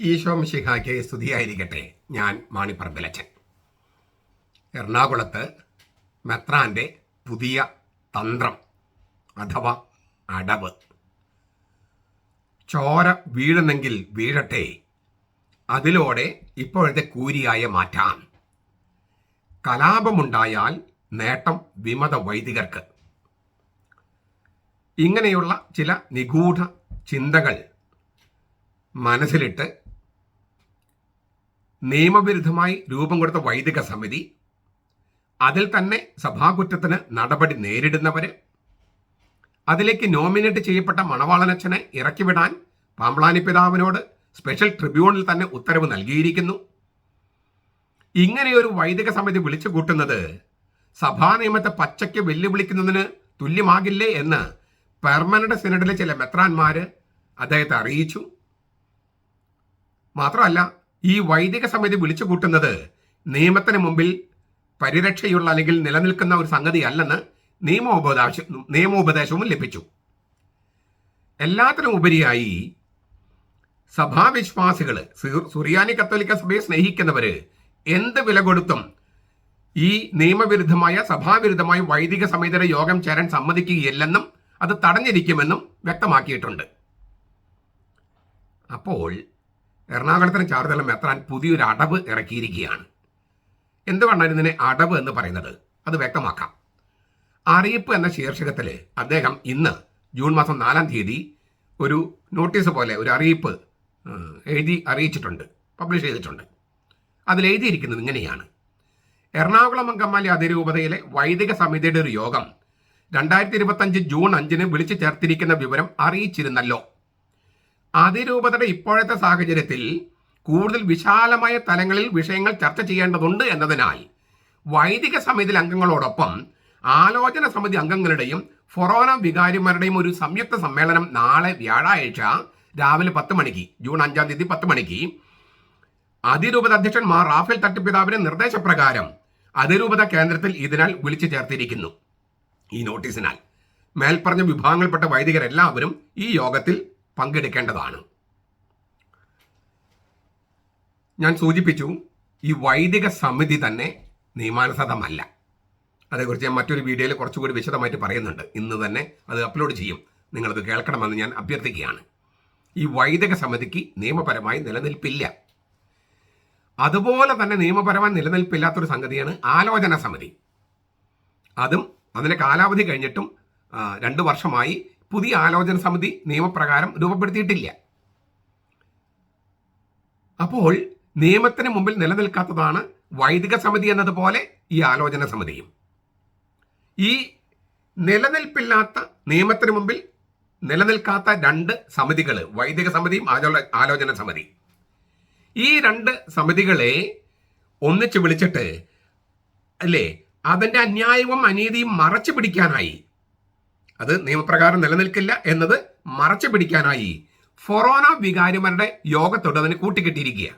ഈശോ മിശിഹായ്ക്ക് സ്തുതിയായിരിക്കട്ടെ. ഞാൻ മാണിപ്പറമ്പിലച്ചൻ. എറണാകുളത്ത് മെത്രാൻ്റെ പുതിയ തന്ത്രം അഥവാ അടവ്. ചോര വീഴുന്നെങ്കിൽ വീഴട്ടെ, അതിലൂടെ ഇപ്പോഴത്തെ കൂരിയായ മാറ്റാം. കലാപമുണ്ടായാൽ നേട്ടം വിമത വൈദികർക്ക്. ഇങ്ങനെയുള്ള ചില നിഗൂഢ ചിന്തകൾ മനസ്സിലിട്ട് നിയമവിരുദ്ധമായി രൂപം കൊടുത്ത വൈദിക സമിതി, അതിൽ തന്നെ സഭാകുറ്റത്തിന് നടപടി നേരിടുന്നവര്, അതിലേക്ക് നോമിനേറ്റ് ചെയ്യപ്പെട്ട മണവാളനച്ഛനെ ഇറക്കിവിടാൻ പാമ്പ്ളാനി പിതാവിനോട് സ്പെഷ്യൽ ട്രിബ്യൂണൽ തന്നെ ഉത്തരവ് നൽകിയിരിക്കുന്നു. ഇങ്ങനെയൊരു വൈദിക സമിതി വിളിച്ചു കൂട്ടുന്നത് സഭാ നിയമത്തെ പച്ചയ്ക്ക് വെല്ലുവിളിക്കുന്നതിന് തുല്യമാകില്ലേ എന്ന് പെർമനന്റ് സിനഡിലെ ചില മെത്രാന്മാര് അദ്ദേഹത്തെ അറിയിച്ചു. മാത്രമല്ല, ഈ വൈദിക സമിതി വിളിച്ചു കൂട്ടുന്നത് നിയമത്തിന് മുമ്പിൽ പരിരക്ഷയുള്ള അല്ലെങ്കിൽ നിലനിൽക്കുന്ന ഒരു സംഗതി അല്ലെന്ന് നിയമോപദേശവും ലഭിച്ചു. എല്ലാത്തിനും ഉപരിയായി സഭാവിശ്വാസികള്, സുറിയാനി കത്തോലിക്ക സഭയെ സ്നേഹിക്കുന്നവര് എന്ത് വില കൊടുത്തും ഈ നിയമവിരുദ്ധമായ സഭാവിരുദ്ധമായ വൈദിക സമിതിയുടെ യോഗം ചേരാൻ സമ്മതിക്കുകയില്ലെന്നും അത് തടഞ്ഞിരിക്കുമെന്നും വ്യക്തമാക്കിയിട്ടുണ്ട്. അപ്പോൾ എറണാകുളത്തിന് ചാർജുള്ള മെത്രാൻ പുതിയൊരു അടവ് ഇറക്കിയിരിക്കുകയാണ്. എന്തുകൊണ്ടാണ് ഇതിനെ അടവ് എന്ന് പറയുന്നത്? അത് വ്യക്തമാക്കാം. അറിയിപ്പ് എന്ന ശീർഷകത്തിൽ അദ്ദേഹം ഇന്ന് ജൂൺ മാസം 4-ാം തീയതി ഒരു നോട്ടീസ് പോലെ ഒരു അറിയിപ്പ് എഴുതി അറിയിച്ചിട്ടുണ്ട്, പബ്ലിഷ് ചെയ്തിട്ടുണ്ട്. അതിലെഴുതിയിരിക്കുന്നത് ഇങ്ങനെയാണ്: എറണാകുളം അങ്കമാലി അതിരൂപതയിലെ വൈദിക സമിതിയുടെ ഒരു യോഗം 2025 ജൂൺ 5-ന് വിളിച്ചു ചേർത്തിരിക്കുന്ന വിവരം അറിയിച്ചിരുന്നല്ലോ. അതിരൂപതയുടെ ഇപ്പോഴത്തെ സാഹചര്യത്തിൽ കൂടുതൽ വിശാലമായ തലങ്ങളിൽ വിഷയങ്ങൾ ചർച്ച ചെയ്യേണ്ടതുണ്ട് എന്നതിനാൽ വൈദിക സമിതി അംഗങ്ങളോടൊപ്പം ആലോചന സമിതി അംഗങ്ങളുടെയും ഫൊറോന വികാരിമാരുടെയും ഒരു സംയുക്ത സമ്മേളനം നാളെ വ്യാഴാഴ്ച രാവിലെ 10 മണിക്ക്, ജൂൺ 5-ാം തീയതി 10 മണിക്ക് അതിരൂപത അധ്യക്ഷൻ മാർ റാഫേൽ തട്ടിപ്പിതാവിന്റെ നിർദ്ദേശപ്രകാരം അതിരൂപത കേന്ദ്രത്തിൽ ഇതിനാൽ വിളിച്ചു ചേർത്തിരിക്കുന്നു. ഈ നോട്ടീസിനാൽ മേൽപ്പറഞ്ഞ വിഭാഗങ്ങളിൽപ്പെട്ട വൈദികരെല്ലാവരും ഈ യോഗത്തിൽ പങ്കെടുക്കേണ്ടതാണ്. ഞാൻ സൂചിപ്പിച്ചു, ഈ വൈദിക സമിതി തന്നെ നിയമാനുസൃതമല്ല. അതേക്കുറിച്ച് ഞാൻ മറ്റൊരു വീഡിയോയിൽ കുറച്ചുകൂടി വിശദമായിട്ട് പറയുന്നുണ്ട്. ഇന്ന് തന്നെ അത് അപ്ലോഡ് ചെയ്യും. നിങ്ങളത് കേൾക്കണമെന്ന് ഞാൻ അഭ്യർത്ഥിക്കുകയാണ്. ഈ വൈദിക സമിതിക്ക് നിയമപരമായി നിലനിൽപ്പില്ല. അതുപോലെ തന്നെ നിയമപരമായി നിലനിൽപ്പില്ലാത്തൊരു സംഗതിയാണ് ആലോചന സമിതി. അതും അതിൻ്റെ കാലാവധി കഴിഞ്ഞിട്ടും 2 വർഷമായി പുതിയ ആലോചന സമിതി നിയമപ്രകാരം രൂപപ്പെടുത്തിയിട്ടില്ല. അപ്പോൾ നിയമത്തിന് മുമ്പിൽ നിലനിൽക്കാത്തതാണ് വൈദിക സമിതി എന്നതുപോലെ ഈ ആലോചന സമിതിയും. ഈ നിലനിൽപ്പില്ലാത്ത, നിയമത്തിന് മുമ്പിൽ നിലനിൽക്കാത്ത 2 സമിതികൾ, വൈദിക സമിതിയും ആലോചന സമിതി, ഈ 2 സമിതികളെ ഒന്നിച്ച് വിളിച്ചിട്ട് അല്ലേ അതിൻ്റെ അന്യായവും അനീതിയും മറച്ചു പിടിക്കാനായി, അത് നിയമപ്രകാരം നിലനിൽക്കില്ല എന്നത് മറച്ചു പിടിക്കാനായി ഫൊറോന വികാരിമാരുടെ യോഗത്തോട് അതിന് കൂട്ടിക്കെട്ടിയിരിക്കുക.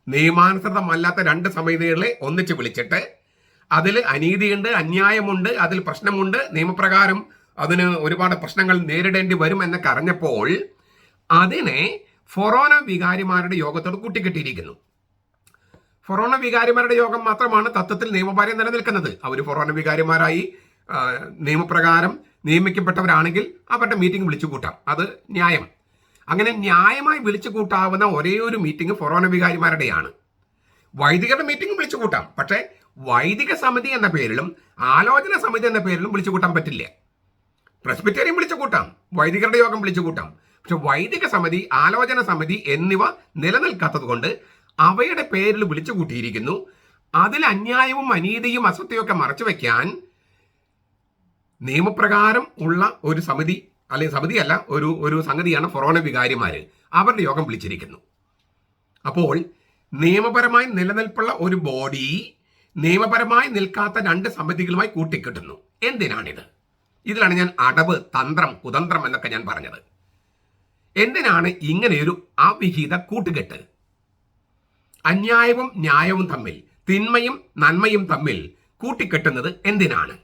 നിയമാനുസൃതമല്ലാത്ത 2 സമിതികളെ ഒന്നിച്ച് വിളിച്ചിട്ട് അതിൽ അനീതിയുണ്ട്, അന്യായമുണ്ട്, അതിൽ പ്രശ്നമുണ്ട്, നിയമപ്രകാരം അതിന് ഒരുപാട് പ്രശ്നങ്ങൾ നേരിടേണ്ടി വരും എന്നൊക്കെ അറിഞ്ഞപ്പോൾ അതിനെ ഫൊറോന വികാരിമാരുടെ യോഗത്തോട് കൂട്ടിക്കെട്ടിയിരിക്കുന്നു. ഫൊറോന വികാരിമാരുടെ യോഗം മാത്രമാണ് തത്വത്തിൽ നിയമപരം നിലനിൽക്കുന്നത്. അവർ ഫൊറോന വികാരിമാരായി നിയമപ്രകാരം നിയമിക്കപ്പെട്ടവരാണെങ്കിൽ അവരുടെ മീറ്റിംഗ് വിളിച്ചു കൂട്ടാം, അത് ന്യായം. അങ്ങനെ ന്യായമായി വിളിച്ചു കൂട്ടാവുന്ന ഒരേ ഒരു മീറ്റിംഗ് ഫൊറോന വികാരിമാരുടെയാണ്. വൈദികരുടെ മീറ്റിംഗ് വിളിച്ചു കൂട്ടാം, പക്ഷേ വൈദിക സമിതി എന്ന പേരിലും ആലോചന സമിതി എന്ന പേരിലും വിളിച്ചു കൂട്ടാൻ പറ്റില്ല. പ്രസ്ബിറ്റേറിയൻ വിളിച്ചു കൂട്ടാം, വൈദികരുടെ യോഗം വിളിച്ചു കൂട്ടാം, പക്ഷെ വൈദിക സമിതി, ആലോചന സമിതി എന്നിവ നിലനിൽക്കാത്തത് കൊണ്ട് അവയുടെ പേരിൽ വിളിച്ചു കൂട്ടിയിരിക്കുന്നു. അതിൽ അന്യായവും അനീതിയും അസത്യവും മറച്ചു വയ്ക്കാൻ നിയമപ്രകാരം ഉള്ള ഒരു സമിതി, അല്ലെങ്കിൽ സമിതിയല്ല, ഒരു സംഗതിയാണ് ഫൊറോന വികാരിമാര്. അവരുടെ യോഗം വിളിച്ചിരിക്കുന്നു. അപ്പോൾ നിയമപരമായി നിലനിൽപ്പുള്ള ഒരു ബോഡി നിയമപരമായി നിൽക്കാത്ത 2 സമിതികളുമായി കൂട്ടിക്കെട്ടുന്നു. എന്തിനാണിത്? ഇതിലാണ് ഞാൻ അടവ്, തന്ത്രം, കുതന്ത്രം എന്നൊക്കെ ഞാൻ പറഞ്ഞത്. എന്തിനാണ് ഇങ്ങനെയൊരു അവിഹിത കൂട്ടുകെട്ട്? അന്യായവും ന്യായവും തമ്മിൽ, തിന്മയും നന്മയും തമ്മിൽ കൂട്ടിക്കെട്ടുന്നത് എന്തിനാണ്?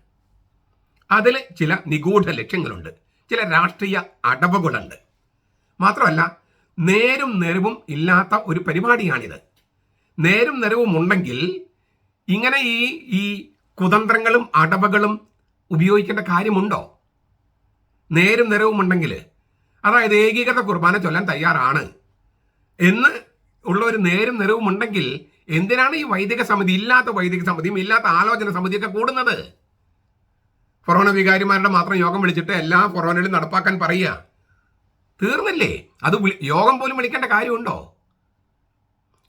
അതിൽ ചില നിഗൂഢ ലക്ഷ്യങ്ങളുണ്ട്, ചില രാഷ്ട്രീയ അടവുകളുണ്ട്. മാത്രമല്ല, നേരും നിറവും ഇല്ലാത്ത ഒരു പരിപാടിയാണിത്. നേരും നിറവും ഉണ്ടെങ്കിൽ ഇങ്ങനെ ഈ കുതന്ത്രങ്ങളും അടവുകളും ഉപയോഗിക്കേണ്ട കാര്യമുണ്ടോ? നേരും നിറവും ഉണ്ടെങ്കിൽ, അതായത് ഏകീകൃത കുർബാന ചൊല്ലാൻ തയ്യാറാണ് എന്ന് ഉള്ള ഒരു നേരും നിറവും ഉണ്ടെങ്കിൽ എന്തിനാണ് ഈ വൈദിക സമിതി, ഇല്ലാത്ത വൈദിക സമിതിയും ഇല്ലാത്ത ആലോചന സമിതിയൊക്കെ കൂടുന്നത്? ഫൊറോന വികാരിമാരുടെ മാത്രം യോഗം വിളിച്ചിട്ട് എല്ലാ ഫൊറോനയിലും നടപ്പാക്കാൻ പറയുക. തീർന്നില്ലേ? അത് യോഗം പോലും വിളിക്കേണ്ട കാര്യമുണ്ടോ?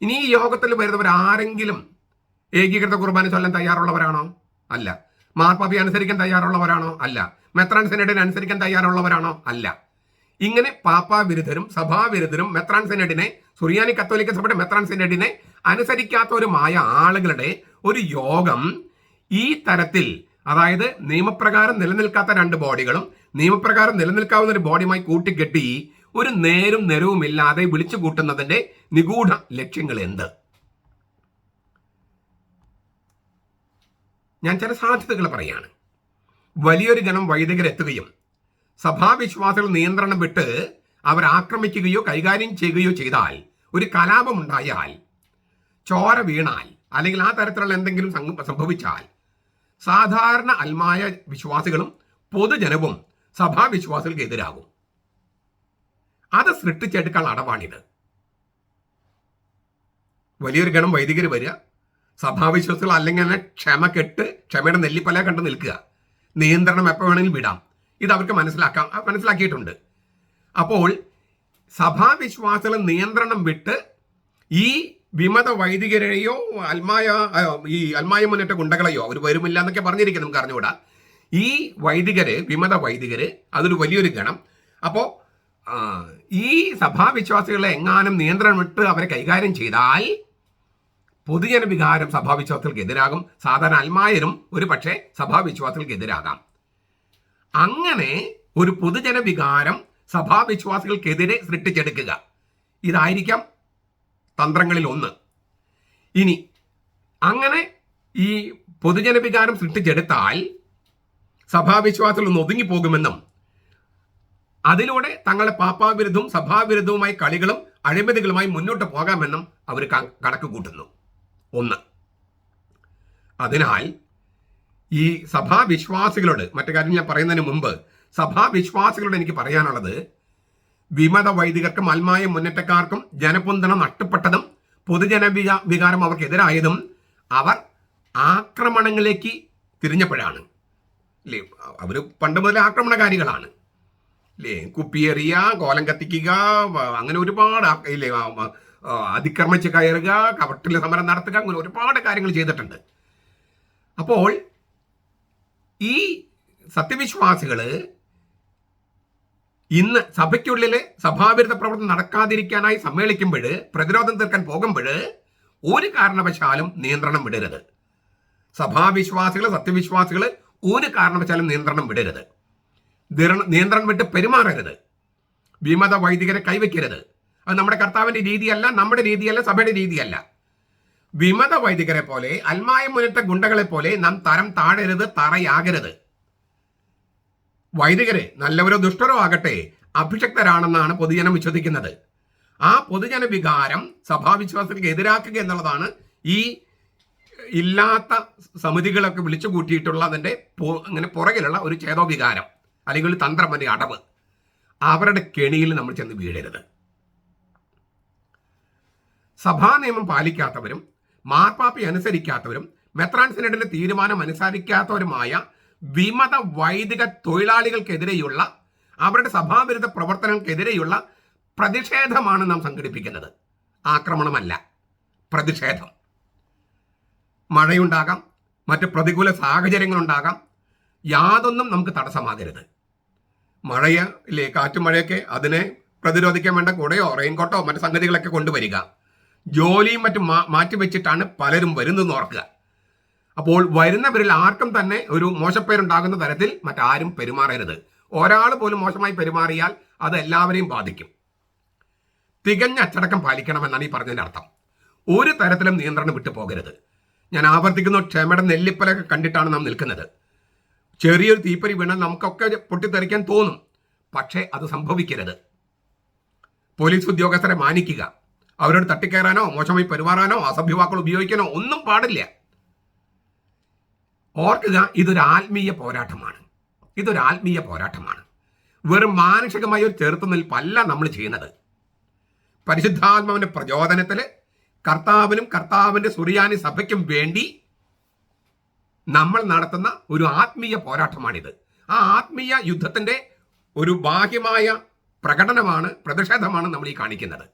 ഇനി ഈ യോഗത്തിൽ വരുന്നവർ ആരെങ്കിലും ഏകീകൃത കുർബാന ചൊല്ലാൻ തയ്യാറുള്ളവരാണോ? അല്ല. മാർപ്പാപ്പി അനുസരിക്കാൻ തയ്യാറുള്ളവരാണോ? അല്ല. മെത്രാൻ സെനഡിനെ അനുസരിക്കാൻ തയ്യാറുള്ളവരാണോ? അല്ല. ഇങ്ങനെ പാപ്പാ വിരുദ്ധരും സഭാവിരുദ്ധരും മെത്രാൻ സെനഡിനെ, സുറിയാനി കത്തോലിക്ക സഭയുടെ മെത്രാൻ സെനഡിനെ അനുസരിക്കാത്തവരുമായ ആളുകളുടെ ഒരു യോഗം ഈ തരത്തിൽ, അതായത് നിയമപ്രകാരം നിലനിൽക്കാത്ത രണ്ട് ബോഡികളും നിയമപ്രകാരം നിലനിൽക്കാവുന്ന ഒരു ബോഡിയുമായി കൂട്ടിക്കെട്ടി ഒരു നേരും നിരവുമില്ലാതെ വിളിച്ചു കൂട്ടുന്നതിന്റെ നിഗൂഢ ലക്ഷ്യങ്ങൾ എന്ത്? ഞാൻ ചില സാധ്യതകൾ പറയാണ്. വലിയൊരു ഗണം വൈദികരെത്തുകയും സഭാവിശ്വാസികൾ നിയന്ത്രണം വിട്ട് അവർ ആക്രമിക്കുകയോ കൈകാര്യം ചെയ്യുകയോ ചെയ്താൽ, ഒരു കലാപമുണ്ടായാൽ, ചോര വീണാൽ, അല്ലെങ്കിൽ ആ തരത്തിലുള്ള എന്തെങ്കിലും സംഭവിച്ചാൽ സാധാരണ അൽമായ വിശ്വാസികളും പൊതുജനവും സഭാവിശ്വാസികൾക്ക് എതിരാകും. അത് സൃഷ്ടിച്ചെടുക്കാനുള്ള അടവാണിത്. വലിയൊരു ഗണം വൈദികർ വരിക, സഭാവിശ്വാസികൾ അല്ലെങ്കിൽ തന്നെ ക്ഷമയുടെ നെല്ലിപ്പല കണ്ട് നിൽക്കുക, നിയന്ത്രണം എപ്പോൾ വേണമെങ്കിലും വിടാം. ഇത് അവർക്ക് മനസ്സിലാക്കിയിട്ടുണ്ട്. അപ്പോൾ സഭാവിശ്വാസികൾ നിയന്ത്രണം വിട്ട് ഈ വിമത വൈദികരെയോ അൽമായ മുന്നേറ്റ ഗുണ്ടകളെയോ അവർ വരുമില്ല എന്നൊക്കെ പറഞ്ഞിരിക്കും, നമുക്ക് അറിഞ്ഞുകൂടാ. ഈ വിമത വൈദികര് അതൊരു വലിയൊരു ഗണം. അപ്പോൾ ഈ സഭാവിശ്വാസികളെ എങ്ങാനും നിയന്ത്രണം വിട്ട് അവരെ കൈകാര്യം ചെയ്താൽ പൊതുജന വികാരം സഭാവിശ്വാസികൾക്ക് എതിരാകും. സാധാരണ അൽമായരും ഒരു പക്ഷേ സഭാവിശ്വാസികൾക്ക് എതിരാകാം. അങ്ങനെ ഒരു പൊതുജന വികാരം സഭാവിശ്വാസികൾക്കെതിരെ സൃഷ്ടിച്ചെടുക്കുക, ഇതായിരിക്കാം തന്ത്രങ്ങളിൽ ഒന്ന്. ഇനി അങ്ങനെ ഈ പൊതുജന വികാരം സൃഷ്ടിച്ചെടുത്താൽ സഭാവിശ്വാസികൾ ഒന്ന് ഒതുങ്ങിപ്പോകുമെന്നും അതിലൂടെ തങ്ങളുടെ പാപ്പാവിരുദ്ധവും സഭാവിരുദ്ധവുമായ കളികളും അഴിമതികളുമായി മുന്നോട്ട് പോകാമെന്നും അവർ കണക്ക് കൂട്ടുന്നു. ഒന്ന്. അതിനാൽ ഈ സഭാവിശ്വാസികളോട് മറ്റു കാര്യം ഞാൻ പറയുന്നതിന് മുമ്പ് സഭാവിശ്വാസികളോട് എനിക്ക് പറയാനുള്ളത്, വിമത വൈദികർക്കും അൽമായ മുന്നേറ്റക്കാർക്കും ജനപിന്തുണ നഷ്ടപ്പെട്ടതും പൊതുജന വികാരം അവർക്കെതിരായതും അവർ ആക്രമണങ്ങളിലേക്ക് തിരിഞ്ഞപ്പോഴാണ്. അല്ലേ? അവർ പണ്ട് മുതലേ ആക്രമണകാരികളാണ്. അല്ലേ? കുപ്പിയെറിയ, കോലം കത്തിക്കുക, അങ്ങനെ ഒരുപാട് ഇല്ലേ, അതിക്രമിച്ച് കയറുക, കവട്ടിൽ സമരം നടത്തുക, അങ്ങനെ ഒരുപാട് കാര്യങ്ങൾ ചെയ്തിട്ടുണ്ട്. അപ്പോൾ ഈ സത്യവിശ്വാസികൾ ഇന്ന് സഭയ്ക്കുള്ളിൽ സഭാവിരുദ്ധ പ്രവർത്തനം നടക്കാതിരിക്കാനായി സമ്മേളിക്കുമ്പോൾ, പ്രതിരോധം തീർക്കാൻ പോകുമ്പോൾ ഒരു കാരണവശാലും നിയന്ത്രണം വിടരുത്. സഭാവിശ്വാസികൾ സത്യവിശ്വാസികൾ ഒരു കാരണവശാലും നിയന്ത്രണം വിടരുത്. നിയന്ത്രണം വിട്ട് പെരുമാറരുത്. വിമത വൈദികരെ കൈവയ്ക്കരുത്. അത് നമ്മുടെ കർത്താവിന്റെ രീതിയല്ല, നമ്മുടെ രീതിയല്ല, സഭയുടെ രീതിയല്ല. വിമത വൈദികരെ പോലെ അൽമായ മുന്നേറ്റ ഗുണ്ടകളെ പോലെ നാം തരം താഴരുത്, തറയാകരുത്. വൈദികര് നല്ലവരോ ദുഷ്ടരോ ആകട്ടെ അഭിഷക്തരാണെന്നാണ് പൊതുജനം വിശ്വസിക്കുന്നത്. ആ പൊതുജന വികാരം സഭാവിശ്വാസങ്ങൾക്ക് എതിരാക്കുക എന്നുള്ളതാണ് ഈ ഇല്ലാത്ത സമിതികളൊക്കെ വിളിച്ചു കൂട്ടിയിട്ടുള്ള അതിൻ്റെ അങ്ങനെ പുറകിലുള്ള ഒരു ചേതോവികാരം, അല്ലെങ്കിൽ ഒരു തന്ത്രം, അല്ലെങ്കിൽ അടവ്. അവരുടെ കെണിയിൽ നമ്മൾ ചെന്ന് വീഴരുത്. സഭാ നിയമം പാലിക്കാത്തവരും മാർപ്പാപ്പി അനുസരിക്കാത്തവരും മെത്രാൻ സിനഡിന്റെ തീരുമാനം അനുസരിക്കാത്തവരുമായ വിമത വൈദിക തൊഴിലാളികൾക്കെതിരെയുള്ള അവരുടെ സഭാവിരുദ്ധ പ്രവർത്തനങ്ങൾക്കെതിരെയുള്ള പ്രതിഷേധമാണ് നാം സംഘടിപ്പിക്കുന്നത്. ആക്രമണമല്ല, പ്രതിഷേധം. മഴയുണ്ടാകാം, മറ്റ് പ്രതികൂല സാഹചര്യങ്ങളുണ്ടാകാം, യാതൊന്നും നമുക്ക് തടസ്സമാകരുത്. ഇല്ലേ, കാറ്റും മഴയൊക്കെ, അതിനെ പ്രതിരോധിക്കാൻ വേണ്ട കുടയോ റെയിൻകോട്ടോ മറ്റു സംഗതികളൊക്കെ കൊണ്ടുവരിക. ജോലിയും മറ്റും മാറ്റിവെച്ചിട്ടാണ് പലരും വരുന്നതെന്ന് ഓർക്കുക. അപ്പോൾ വരുന്നവരിൽ ആർക്കും തന്നെ ഒരു മോശപ്പേരുണ്ടാകുന്ന തരത്തിൽ മറ്റാരും പെരുമാറരുത്. ഒരാൾ പോലും മോശമായി പെരുമാറിയാൽ അത് എല്ലാവരെയും ബാധിക്കും. തികഞ്ഞ അച്ചടക്കം പാലിക്കണമെന്നാണ് ഈ പറഞ്ഞതിൻ്റെ അർത്ഥം. ഒരു തരത്തിലും നിയന്ത്രണം വിട്ടു പോകരുത്. ഞാൻ ആവർത്തിക്കുന്നു, ക്ഷമയുടെ നെല്ലിപ്പലൊക്കെ കണ്ടിട്ടാണ് നാം നിൽക്കുന്നത്. ചെറിയൊരു തീപ്പരി വീണാൽ നമുക്കൊക്കെ പൊട്ടിത്തെറിക്കാൻ തോന്നും, പക്ഷേ അത് സംഭവിക്കരുത്. പോലീസ് ഉദ്യോഗസ്ഥരെ മാനിക്കുക, അവരോട് തട്ടിക്കയറാനോ മോശമായി പെരുമാറാനോ അസഭ്യവാക്കുകൾ ഉപയോഗിക്കാനോ ഒന്നും പാടില്ല. ഓർക്കുക, ഇതൊരു ആത്മീയ പോരാട്ടമാണ്. ഇതൊരു ആത്മീയ പോരാട്ടമാണ്. വെറും മാനുഷികമായ ഒരു ചെറുത്തുനിൽപ്പല്ല നമ്മൾ ചെയ്യുന്നത്. പരിശുദ്ധാത്മാവിന്റെ പ്രചോദനത്തിൽ കർത്താവിനും കർത്താവിന്റെ സുറിയാനി സഭയ്ക്കും വേണ്ടി നമ്മൾ നടത്തുന്ന ഒരു ആത്മീയ പോരാട്ടമാണിത്. ആ ആത്മീയ യുദ്ധത്തിന്റെ ഒരു ബാഹ്യമായ പ്രകടനമാണ്, പ്രതിഷേധമാണ് നമ്മൾ ഈ കാണിക്കുന്നത്.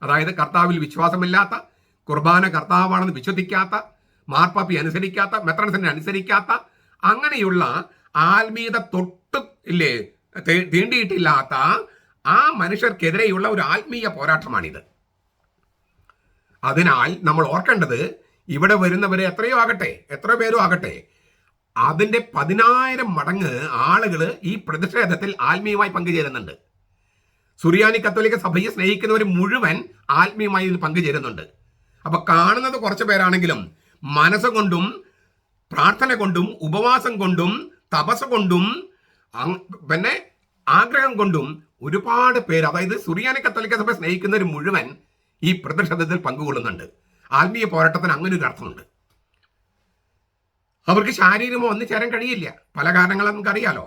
അതായത് കർത്താവിൽ വിശ്വാസമില്ലാത്ത, കുർബാന കർത്താവാണെന്ന് വിശ്വസിക്കാത്ത, മാർപ്പാപ്പി അനുസരിക്കാത്ത, മെത്രാൻസിനെ അനുസരിക്കാത്ത, അങ്ങനെയുള്ള ആത്മീയത തൊട്ട് ഇല്ലേ തീണ്ടിയിട്ടില്ലാത്ത ആ മനുഷ്യർക്കെതിരെയുള്ള ഒരു ആത്മീയ പോരാട്ടമാണിത്. അതിനാൽ നമ്മൾ ഓർക്കേണ്ടത്, ഇവിടെ വരുന്നവരെ എത്രയോ ആകട്ടെ, എത്ര പേരും ആകട്ടെ, അതിന്റെ 10,000 മടങ്ങ് ആളുകൾ ഈ പ്രതിഷേധത്തിൽ ആത്മീയമായി പങ്കുചേരുന്നുണ്ട്. സുറിയാനി കത്തോലിക്ക സഭയെ സ്നേഹിക്കുന്നവർ മുഴുവൻ ആത്മീയമായി ഇതിൽ പങ്കുചേരുന്നുണ്ട്. അപ്പൊ കാണുന്നത് കുറച്ച് പേരാണെങ്കിലും മനസ്സുകൊണ്ടും പ്രാർത്ഥന കൊണ്ടും ഉപവാസം കൊണ്ടും തപസ് കൊണ്ടും പിന്നെ ആഗ്രഹം കൊണ്ടും ഒരുപാട് പേര്, അതായത് സുറിയാനി കത്തോലിക്ക സഭ സ്നേഹിക്കുന്നവർ മുഴുവൻ ഈ പ്രതിഷേധത്തിൽ പങ്കുകൊള്ളുന്നുണ്ട്. ആത്മീയ പോരാട്ടത്തിന് അങ്ങനെ ഒരു അർത്ഥമുണ്ട്. അവർക്ക് ശാരീരികമോ ഒന്നും ചേരാൻ കഴിയില്ല, പല കാരണങ്ങളും നമുക്കറിയാലോ.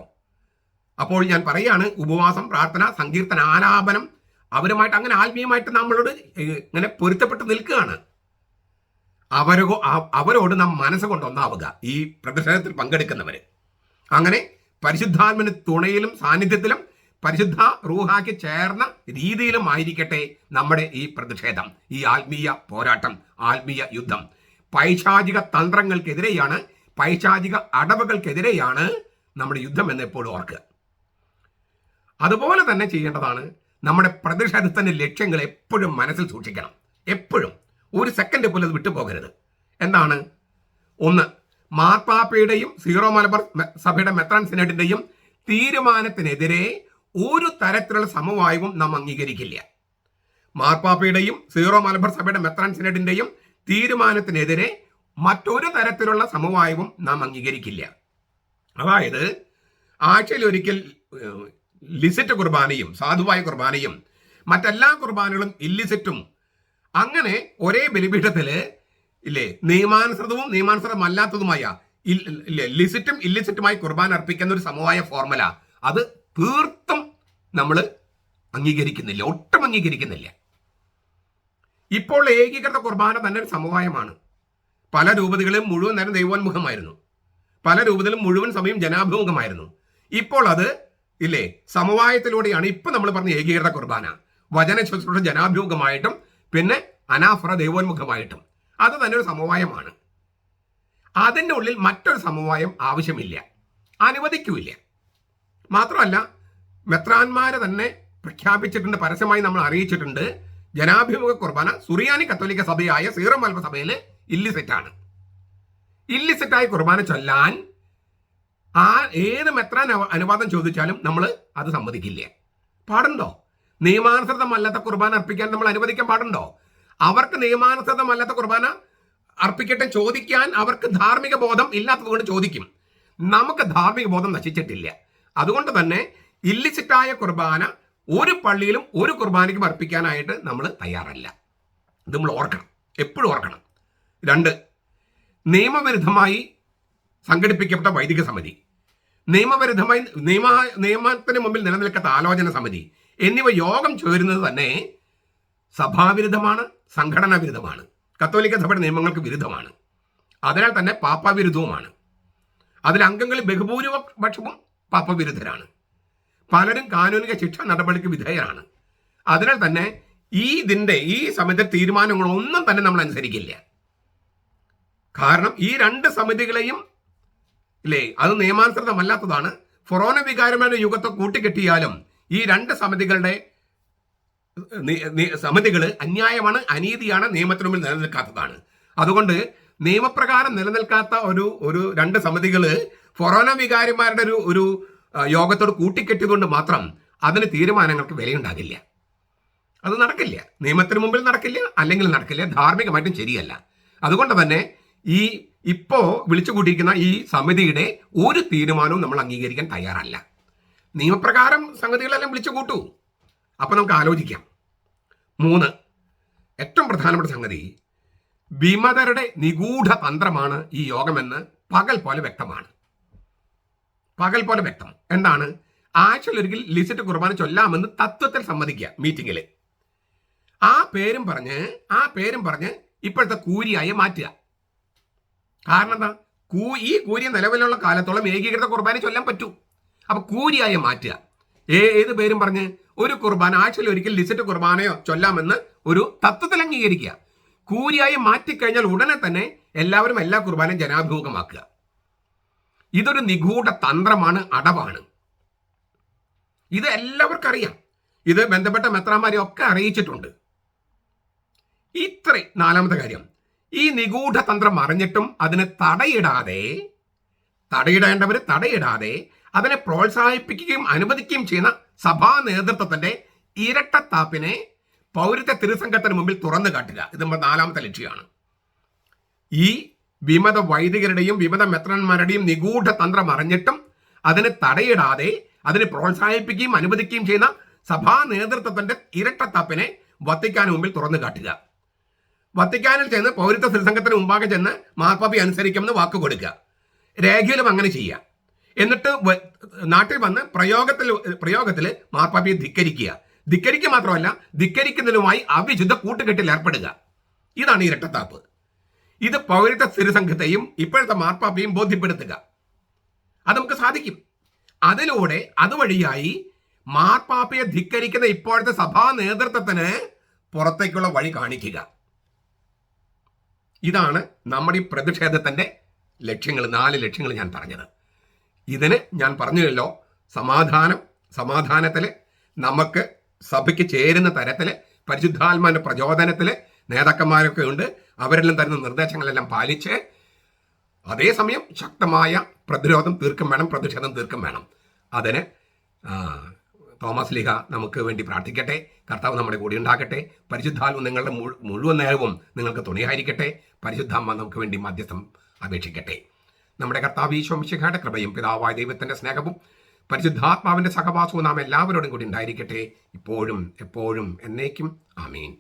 അപ്പോൾ ഞാൻ പറയാണ്, ഉപവാസം, പ്രാർത്ഥന, സങ്കീർത്തന, ആലാപനം, അവരുമായിട്ട് അങ്ങനെ ആത്മീയമായിട്ട് നമ്മളോട് ഇങ്ങനെ പൊരുത്തപ്പെട്ട് നിൽക്കുകയാണ്. അവരോട് നാം മനസ്സുകൊണ്ട് ഒന്നാവുക, ഈ പ്രതിഷേധത്തിൽ പങ്കെടുക്കുന്നവര്. അങ്ങനെ പരിശുദ്ധാത്മന് തുണയിലും സാന്നിധ്യത്തിലും പരിശുദ്ധ റൂഹാക്ക് ചേർന്ന രീതിയിലും ആയിരിക്കട്ടെ നമ്മുടെ ഈ പ്രതിഷേധം, ഈ ആത്മീയ പോരാട്ടം, ആത്മീയ യുദ്ധം. പൈശാചിക തന്ത്രങ്ങൾക്കെതിരെയാണ്, പൈശാചിക അടവുകൾക്കെതിരെയാണ് നമ്മുടെ യുദ്ധം എന്ന് എപ്പോഴും ഓർക്കുക. അതുപോലെ തന്നെ ചെയ്യേണ്ടതാണ് നമ്മുടെ പ്രതിഷേധത്തിന്റെ ലക്ഷ്യങ്ങൾ എപ്പോഴും മനസ്സിൽ സൂക്ഷിക്കണം. എപ്പോഴും ഒരു സെക്കൻഡ് പോലും അത് വിട്ടുപോകരുത്. എന്താണ്? ഒന്ന്, മാർപ്പാപ്പയുടെയും സീറോ മലബാർ സഭയുടെ മെത്രാൻ സിനഡിന്റെയും തീരുമാനത്തിനെതിരെ ഒരു തരത്തിലുള്ള സമവായവും നാം അംഗീകരിക്കില്ല. മാർപ്പാപ്പയുടെയും സീറോ മലബാർ സഭയുടെ മെത്രാൻ സിനഡിന്റെയും തീരുമാനത്തിനെതിരെ മറ്റൊരു തരത്തിലുള്ള സമവായവും നാം അംഗീകരിക്കില്ല. അതായത് ആഴ്ചയിൽ ഒരിക്കൽ ലിസിറ്റ് കുർബാനയും സാധുവായ കുർബാനയും മറ്റെല്ലാ കുർബാനകളും ഇല്ലിസിറ്റും, അങ്ങനെ ഒരേ ബലിപീഠത്തില് ഇല്ലേ നിയമാനുസൃതവും നിയമാനുസൃതമല്ലാത്തതുമായ ലിസിറ്റും ഇല്ലിസിറ്റുമായി കുർബാന അർപ്പിക്കുന്ന ഒരു സമവായ ഫോർമുല, അത് തീർത്തും നമ്മൾ അംഗീകരിക്കുന്നില്ല, ഒട്ടും അംഗീകരിക്കുന്നില്ല. ഇപ്പോൾ ഏകീകൃത കുർബാന തന്നെ ഒരു സമവായമാണ്. പല രൂപതകളിലും മുഴുവൻ നേരം ദൈവോന്മുഖമായിരുന്നു, പല രൂപതയിലും മുഴുവൻ സമയം ജനാഭിമുഖമായിരുന്നു. ഇപ്പോൾ അത് ഇല്ലേ സമവായത്തിലൂടെയാണ് ഇപ്പൊ നമ്മൾ പറഞ്ഞ ഏകീകൃത കുർബാന. വചന ശുശ്രൂഷ ജനാഭിമുഖമായിട്ടും പിന്നെ അനാഫറ ദൈവോന്മുഖമായിട്ടും അത് തന്നെ ഒരു സമവായമാണ്. അതിൻ്റെ ഉള്ളിൽ മറ്റൊരു സമവായം ആവശ്യമില്ല, അനുവദിക്കൂല. മാത്രമല്ല മെത്രാന്മാരെ തന്നെ പ്രഖ്യാപിച്ചിട്ടുണ്ട്, പരസ്യമായി നമ്മൾ അറിയിച്ചിട്ടുണ്ട്, ജനാഭിമുഖ കുർബാന സുറിയാനി കത്തോലിക്ക സഭയായ സീറോ മലബാർ സഭയിൽ ഇല്ലിസിറ്റാണ്. ഇല്ലിസിറ്റായ കുർബാന ചൊല്ലാൻ ഏത് മെത്രാൻ അനുവാദം ചോദിച്ചാലും നമ്മൾ അത് സമ്മതിക്കില്ല. പാടുണ്ടോ? നിയമാനുസൃതമല്ലാത്ത കുർബാന അർപ്പിക്കാൻ നമ്മൾ അനുവദിക്കാൻ പാടുണ്ടോ? അവർക്ക് നിയമാനുസൃതമല്ലാത്ത കുർബാന അർപ്പിക്കട്ടെ ചോദിക്കാൻ അവർക്ക് ധാർമ്മിക ബോധം ഇല്ലാത്തതുകൊണ്ട് ചോദിക്കും. നമുക്ക് ധാർമ്മിക ബോധം നശിച്ചിട്ടില്ല. അതുകൊണ്ട് തന്നെ ഇല്ലിസിറ്റായ കുർബാന ഒരു പള്ളിയിലും ഒരു കുർബാനയ്ക്കും അർപ്പിക്കാനായിട്ട് നമ്മൾ തയ്യാറല്ല. ഇത് നമ്മൾ ഓർക്കണം, എപ്പോഴും ഓർക്കണം. 2, നിയമവിരുദ്ധമായി സംഘടിപ്പിക്കപ്പെട്ട വൈദിക സമിതി, നിയമവിരുദ്ധമായി നിയമത്തിന് മുമ്പിൽ നിലനിൽക്കാത്ത ആലോചന സമിതി എന്നിവ യോഗം ചേരുന്നത് തന്നെ സഭാവിരുദ്ധമാണ്, സംഘടനാ വിരുദ്ധമാണ്, കത്തോലിക്ക സഭയുടെ നിയമങ്ങൾക്ക് വിരുദ്ധമാണ്. അതിനാൽ തന്നെ പാപ്പവിരുദ്ധവുമാണ്. അതിൽ അംഗങ്ങളിൽ ബഹുഭൂരിപക്ഷവും പാപ്പവിരുദ്ധരാണ്. പലരും കാനൂനിക ശിക്ഷാ നടപടിക്ക് വിധേയരാണ്. അതിനാൽ തന്നെ ഈ സമിതി തീരുമാനങ്ങളൊന്നും തന്നെ നമ്മൾ അനുസരിക്കില്ല. കാരണം ഈ 2 സമിതികളെയും ഇല്ലേ അത് നിയമാനുസൃതമല്ലാത്തതാണ്. ഫൊറോന വികാരങ്ങളുടെ യുഗത്തെ കൂട്ടിക്കെട്ടിയാലും ഈ 2 സമിതികൾ അന്യായമാണ്, അനീതിയാണ്, നിയമത്തിന് മുമ്പിൽ നിലനിൽക്കാത്തതാണ്. അതുകൊണ്ട് നിയമപ്രകാരം നിലനിൽക്കാത്ത ഒരു 2 സമിതികൾ ഫൊറോന വികാരിമാരുടെ ഒരു യോഗത്തോട് കൂട്ടിക്കെട്ടിയതുകൊണ്ട് മാത്രം അതിന് തീരുമാനങ്ങൾക്ക് വിലയുണ്ടാകില്ല. അത് നടക്കില്ല, നിയമത്തിന് മുമ്പിൽ നടക്കില്ല, അല്ലെങ്കിൽ നടക്കില്ല, ധാർമ്മികമായിട്ടും ശരിയല്ല. അതുകൊണ്ട് തന്നെ ഇപ്പോ വിളിച്ചു കൂട്ടിയിരിക്കുന്ന ഈ സമിതിയുടെ ഒരു തീരുമാനവും നമ്മൾ അംഗീകരിക്കാൻ തയ്യാറല്ല. നിയമപ്രകാരം സംഗതികളെല്ലാം വിളിച്ചു കൂട്ടൂ, അപ്പം നമുക്ക് ആലോചിക്കാം. 3, ഏറ്റവും പ്രധാനപ്പെട്ട സംഗതി, വിമതരുടെ നിഗൂഢ തന്ത്രമാണ് ഈ യോഗമെന്ന് പകൽ പോലെ വ്യക്തമാണ്. പകൽ പോലെ വ്യക്തം. എന്താണ്? ആഴ്ചയിലൊരിക്കൽ ലിസിറ്റ് കുർബാന ചൊല്ലാമെന്ന് തത്വത്തിൽ സമ്മതിക്കുക മീറ്റിങ്ങിൽ. ആ പേരും പറഞ്ഞ് ഇപ്പോഴത്തെ കൂരിയായി മാറ്റുക. കാരണം എന്താ? ഈ കൂരി നിലവിലുള്ള കാലത്തോളം ഏകീകൃത കുർബാന ചൊല്ലാൻ പറ്റൂ. അപ്പൊ കൂരിയായി മാറ്റുക. ഏത് പേരും പറഞ്ഞ് ഒരു കുർബാന ആഴ്ചയിൽ ഒരിക്കൽ ലിസിറ്റ് കുർബാനയോ ചൊല്ലാമെന്ന് ഒരു തത്വത്തിൽ അംഗീകരിക്കുക. കൂരിയായി മാറ്റിക്കഴിഞ്ഞാൽ ഉടനെ തന്നെ എല്ലാവരും എല്ലാ കുർബാനയും ജനാഭിമുഖമാക്കുക. ഇതൊരു നിഗൂഢ തന്ത്രമാണ്, അടവാണ്. ഇത് എല്ലാവർക്കും അറിയാം. ഇത് ബന്ധപ്പെട്ട മെത്രാന്മാരെ ഒക്കെ അറിയിച്ചിട്ടുണ്ട്. നാലാമത്തെ കാര്യം, ഈ നിഗൂഢ തന്ത്രം അറിഞ്ഞിട്ടും അതിന് തടയിടാതെ അതിനെ പ്രോത്സാഹിപ്പിക്കുകയും അനുവദിക്കുകയും ചെയ്യുന്ന സഭാ നേതൃത്വത്തിന്റെ ഇരട്ടത്താപ്പിനെ പൗരത്വ തിരുസംഘത്തിന് മുമ്പിൽ തുറന്നു കാട്ടുക. ഇത് നമ്മുടെ 4ാമത്തെ ലക്ഷ്യമാണ്. ഈ വിമത വൈദികരുടെയും വിമത മെത്രാന്മാരുടെയും നിഗൂഢ തന്ത്രം അറിഞ്ഞിട്ടും അതിനെ തടയിടാതെ അതിനെ പ്രോത്സാഹിപ്പിക്കുകയും അനുവദിക്കുകയും ചെയ്യുന്ന സഭാ നേതൃത്വത്തിന്റെ ഇരട്ടത്താപ്പിനെ വത്തിക്കാന് മുമ്പിൽ തുറന്നു കാട്ടുക. വത്തിക്കാനിൽ ചെന്ന് പൗരത്വ തിരുസംഘത്തിന് മുമ്പാകെ ചെന്ന് മാർപ്പാപ്പയെ അനുസരിക്കുമെന്ന് വാക്ക് കൊടുക്കുക. രേഖയിലും അങ്ങനെ ചെയ്യുക. എന്നിട്ട് നാട്ടിൽ വന്ന് പ്രയോഗത്തിൽ മാർപ്പാപ്പയെ ധിക്കരിക്കുക മാത്രമല്ല, ധിക്കരിക്കുന്നതിനുമായി അവിശുദ്ധ കൂട്ടുകെട്ടിൽ ഏർപ്പെടുക. ഇതാണ് ഇരട്ടത്താപ്പ്. ഇത് പൗരത്വ തിരുസംഘത്തെയും ഇപ്പോഴത്തെ മാർപ്പാപ്പയും ബോധ്യപ്പെടുത്തുക. അത് നമുക്ക് സാധിക്കും. അതുവഴിയായി മാർപ്പാപ്പയെ ധിക്കരിക്കുന്ന ഇപ്പോഴത്തെ സഭാ നേതൃത്വത്തിന് പുറത്തേക്കുള്ള വഴി കാണിക്കുക. ഇതാണ് നമ്മുടെ ഈ പ്രതിഷേധത്തിന്റെ ലക്ഷ്യങ്ങൾ, 4 ലക്ഷ്യങ്ങൾ ഞാൻ പറഞ്ഞത്. ഇതിന് ഞാൻ പറഞ്ഞല്ലോ, സമാധാനത്തിൽ നമുക്ക് സഭയ്ക്ക് ചേരുന്ന തരത്തിൽ പരിശുദ്ധാത്മാവിന്റെ പ്രചോദനത്തിൽ നേതാക്കന്മാരൊക്കെ ഉണ്ട്. അവരെല്ലാം തരുന്ന നിർദ്ദേശങ്ങളെല്ലാം പാലിച്ച് അതേസമയം ശക്തമായ പ്രതിഷേധം തീർക്കും വേണം. അതിന് തോമസ് ലീഗ നമുക്ക് വേണ്ടി പ്രാർത്ഥിക്കട്ടെ. കർത്താവ് നമ്മുടെ കൂടി ഉണ്ടാകട്ടെ. പരിശുദ്ധാത്മ നിങ്ങളുടെ മുഴുവൻ നേരവും നിങ്ങൾക്ക് തുണയായിരിക്കട്ടെ. പരിശുദ്ധാത്മ നമുക്ക് വേണ്ടി മധ്യസ്ഥം അപേക്ഷിക്കട്ടെ. നമ്മുടെ കർത്താവ് ഈശോ മിശിഹായുടെ കൃപയും പിതാവായ ദൈവത്തിന്റെ സ്നേഹവും പരിശുദ്ധാത്മാവിന്റെ സഹവാസവും നാം എല്ലാവരോടും കൂടി ഉണ്ടായിരിക്കട്ടെ, ഇപ്പോഴും എപ്പോഴും എന്നേക്കും. ആമീൻ.